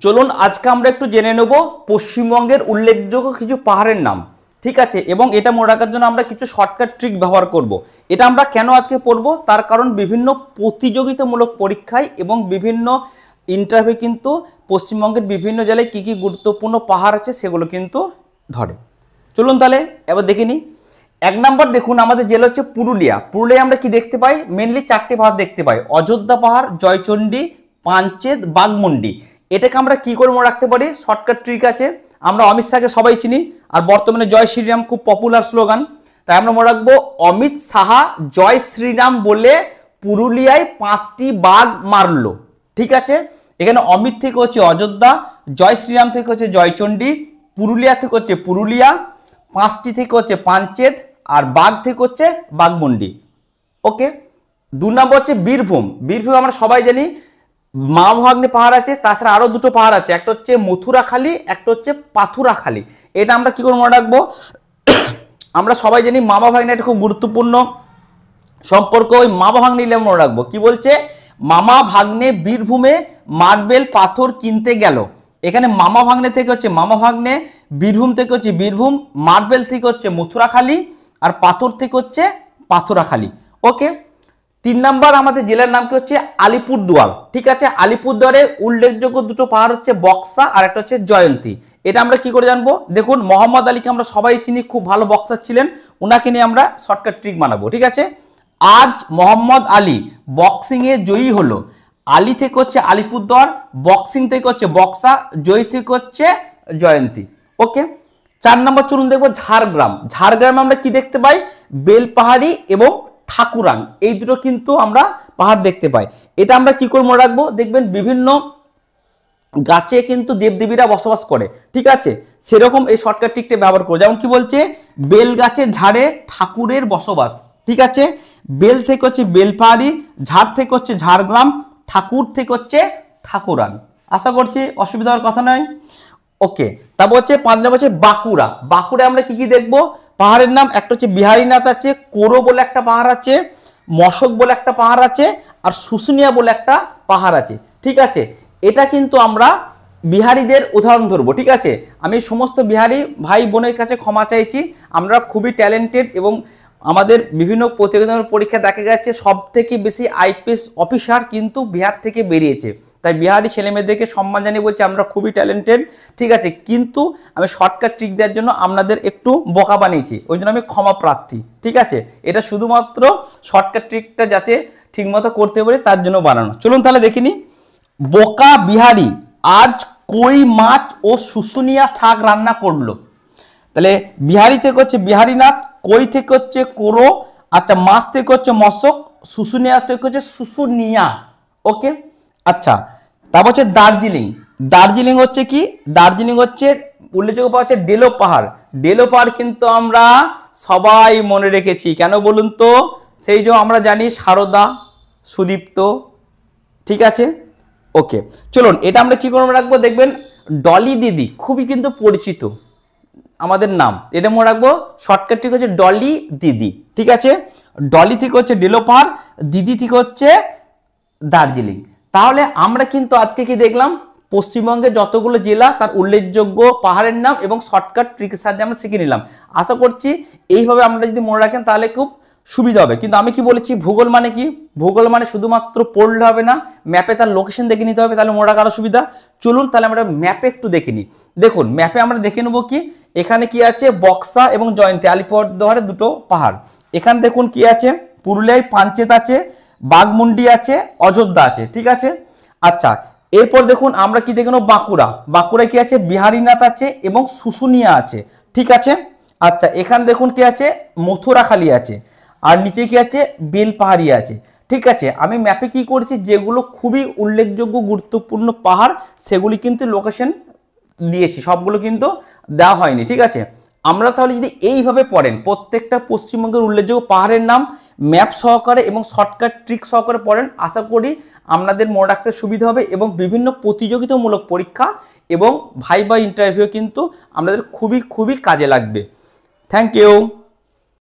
চলুন আজকে আমরা একটু জেনে নেব পশ্চিমবঙ্গের উল্লেখযোগ্য কিছু পাহাড়ের নাম। ঠিক আছে, এবং এটা মনে রাখার জন্য আমরা কিছু শর্টকাট ট্রিক ব্যবহার করব। এটা আমরা কেন আজকে পড়ব, তার কারণ বিভিন্ন প্রতিযোগিতামূলক পরীক্ষায় এবং বিভিন্ন ইন্টারভিউ কিন্তু পশ্চিমবঙ্গের বিভিন্ন জেলায় কী কী গুরুত্বপূর্ণ পাহাড় আছে সেগুলো কিন্তু ধরে। চলুন তাহলে এবার দেখে নিই। 1 নম্বর দেখুন, আমাদের জেলা হচ্ছে পুরুলিয়া। পুরুলিয়ায় আমরা কি দেখতে পাই? মেনলি 4টে পাহাড় দেখতে পাই, অযোধ্যা পাহাড়, জয়চণ্ডী, পাঞ্চেত, বাঘমুন্ডি। এটাকে আমরা কি করে মনে রাখতে পারি? শর্টকাট ট্রিক আছে। আমরা অমিত শাহকে সবাই চিনি, আর বর্তমানে জয় শ্রীরাম খুব পপুলার স্লোগান, তাই আমরা মনে রাখবো অমিত শাহ জয় শ্রীরাম বলে পুরুলিয়ায় 5টি বাঘ মারলো। ঠিক আছে, এখানে অমিত থেকে হচ্ছে অযোধ্যা, জয় শ্রীরাম থেকে হচ্ছে জয়চণ্ডী, পুরুলিয়া থেকে হচ্ছে পুরুলিয়া, 5টি থেকে হচ্ছে পাঞ্চেত, আর বাঘ থেকে হচ্ছে বাঘমুন্ডি। ওকে। 2 নম্বর হচ্ছে বীরভূম। বীরভূম আমরা সবাই জানি মা ভাগ্নে পাহাড় আছে, তাছাড়া আরো 2টো পাহাড় আছে, একটা হচ্ছে মথুরাখালী, একটা হচ্ছে পাথুরাখালী। এটা আমরা কি করে মনে রাখবো? আমরা সবাই জানি মামা ভাগ্নে একটা খুব গুরুত্বপূর্ণ সম্পর্ক, ওই মামা ভাগ্নে নিলে মনে রাখবো। কি বলছে? মামা ভাগ্নে বীরভূমে মার্বেল পাথর কিনতে গেল। এখানে মামা ভাগ্নে থেকে হচ্ছে মামা ভাগ্নে, বীরভূম থেকে হচ্ছে বীরভূম, মার্বেল থেকে হচ্ছে মথুরাখালী, আর পাথর থেকে হচ্ছে পাথুরাখালী। ওকে। 3 নম্বর আমাদের জেলার নাম কি হচ্ছে? আলিপুরদুয়ার। ঠিক আছে, আলিপুরদুয়ারে উল্লেখযোগ্য 2টো পাহাড় হচ্ছে বক্সা আর একটা হচ্ছে জয়ন্তী। এটা আমরা কি করে জানবো? দেখুন, মোহাম্মদ আলীকে আমরা সবাই চিনি, খুব ভালো বক্সার ছিলেন, ওনাকে নিয়ে আমরা শর্টকাট ট্রিক বানাবো। ঠিক আছে, আজ মোহাম্মদ আলী বক্সিংয়ে জয়ী হলো। আলী থেকে হচ্ছে আলিপুরদুয়ার, বক্সিং থেকে হচ্ছে বক্সা, জয়ী থেকে হচ্ছে জয়ন্তী। ওকে। 4 নম্বর চলুন দেখবো ঝাড়গ্রাম। ঝাড়গ্রামে আমরা কি দেখতে পাই? বেলপাহাড়ি এবং ঠাকুরান, এই 2টো কিন্তু আমরা পাহাড় দেখতে পাই। এটা আমরা কি করে মনে রাখবো? দেখবেন বিভিন্ন গাছে কিন্তু দেবদেবীরা বসবাস করে। ঠিক আছে, সেরকম এই শর্টকাট ট্রিকটা ব্যবহার করে। যেমন কি বলছে? বেল গাছের ঝাড়ে ঠাকুরের বসবাস। ঠিক আছে, বেল থেকে হচ্ছে বেলপাহাড়ি, ঝাড় থেকে হচ্ছে ঝাড়গ্রাম, ঠাকুর থেকে হচ্ছে ঠাকুরান। আশা করছি অসুবিধা হওয়ার কথা নয়। ওকে। তারপর হচ্ছে 5 নম্বর হচ্ছে বাঁকুড়া। বাঁকুড়ায় আমরা কি কি দেখবো? পাহাড়ের নাম একটা হচ্ছে বিহারীনাথ আছে, কোরো বলে একটা পাহাড় আছে, মশক বলে একটা পাহাড় আছে, আর শুশুনিয়া বলে একটা পাহাড় আছে। ঠিক আছে, এটা কিন্তু আমরা বিহারীদের উদাহরণ ধরবো। ঠিক আছে, আমি সমস্ত বিহারি ভাই বোনের কাছে ক্ষমা চাইছি, আমরা খুবই ট্যালেন্টেড এবং আমাদের বিভিন্ন প্রতিযোগিতামূলক পরীক্ষা দেখা গেছে সব থেকে বেশি আইপিএস অফিসার কিন্তু বিহার থেকে বেরিয়েছে। তাই বিহারি ছেলেমেয়েদেরকে সম্মান জানিয়ে বলছি আমরা খুবই ট্যালেন্টেড। ঠিক আছে, কিন্তু আমি শর্টকাট ট্রিক দেওয়ার জন্য আপনাদের একটু বোকা বানিয়েছি, ওই জন্য আমি ক্ষমা প্রার্থী। ঠিক আছে, এটা শুধুমাত্র শর্টকাট ট্রিকটা যাতে ঠিকমতো করতে পারি তার জন্য বানানো। চলুন তাহলে দেখিনি। বোকা বিহারি আজ কই মাছ ও শুশুনিয়া শাক রান্না করলো। তাহলে বিহারি থেকে হচ্ছে বিহারীনাথ, কই থেকে হচ্ছে কোরো, আচ্ছা মাছ থেকে হচ্ছে মশক, শুশুনিয়া থেকে হচ্ছে শুশুনিয়া। ওকে। আচ্ছা, তারপর হচ্ছে দার্জিলিং। দার্জিলিং হচ্ছে কি? দার্জিলিং হচ্ছে উল্লেখযোগ্য পাহাড় হচ্ছে ডেলো পাহাড়। ডেলো পাহাড় কিন্তু আমরা সবাই মনে রেখেছি, কেন বলুন তো? সেই যে আমরা জানি সারদা, সুদীপ্ত। ঠিক আছে, ওকে। চলুন এটা আমরা কি করে রাখবো? দেখবেন ডলি দিদি খুবই কিন্তু পরিচিত আমাদের নাম, এটা মনে রাখবো। শর্টকাট ঠিক হচ্ছে ডলি দিদি। ঠিক আছে, ডলি থেকে হচ্ছে ডেলো পাহাড়, দিদি থেকে হচ্ছে দার্জিলিং। তাহলে আমরা কিন্তু আজকে কি দেখলাম? পশ্চিমবঙ্গের যতগুলো জেলা তার উল্লেখযোগ্য পাহাড়ের নাম এবং শর্টকাট ট্রিকের সাহায্যে আমরা শিখে নিলাম। আশা করছি এইভাবে আমরা যদি মনে রাখেন তাহলে খুব সুবিধা হবে। কিন্তু আমি কি বলেছি? ভূগোল মানে কি? ভূগোল মানে শুধুমাত্র পড়লে হবে না, ম্যাপে তার লোকেশন দেখে নিতে হবে, তাহলে মনে রাখার সুবিধা। চলুন তাহলে আমরা ম্যাপে একটু দেখে নিই। দেখুন ম্যাপে আমরা দেখে নেবো কি এখানে কি আছে? বক্সা এবং জয়ন্তী, আলিপুরদুয়ারে 2টো পাহাড়। এখানে দেখুন কি আছে? পুরুলিয়ায় পাঞ্চেত আছে, বাঘমুন্ডি আছে, অযোধ্যা আছে। ঠিক আছে, আচ্ছা এরপর দেখুন আমরা কি দেখে নেব? বাঁকুড়া। বাঁকুড়ায় কি আছে? বিহারীনাথ আছে এবং শুশুনিয়া আছে। ঠিক আছে, আচ্ছা এখানে দেখুন কি আছে? মথুরাখালী আছে, আর নিচে কি আছে? বেলপাহাড়ি আছে। ঠিক আছে, আমি ম্যাপে কি করেছি? যেগুলো খুবই উল্লেখযোগ্য গুরুত্বপূর্ণ পাহাড় সেগুলি কিন্তু লোকেশন দিয়েছি, সবগুলো কিন্তু দেওয়া হয়নি। ঠিক আছে, আমরা তাহলে যদি এইভাবে পড়েন প্রত্যেকটা পশ্চিমবঙ্গের উল্লেখযোগ্য পাহাড়ের নাম ম্যাপ সহকারে এবং শর্টকাট ট্রিক সহকারে পড়েন, আশা করি আপনাদের মনে রাখতে সুবিধা হবে এবং বিভিন্ন প্রতিযোগিতামূলক পরীক্ষা এবং ভাইবা ইন্টারভিউ কিন্তু আপনাদের খুবই খুবই কাজে লাগবে। Thank you.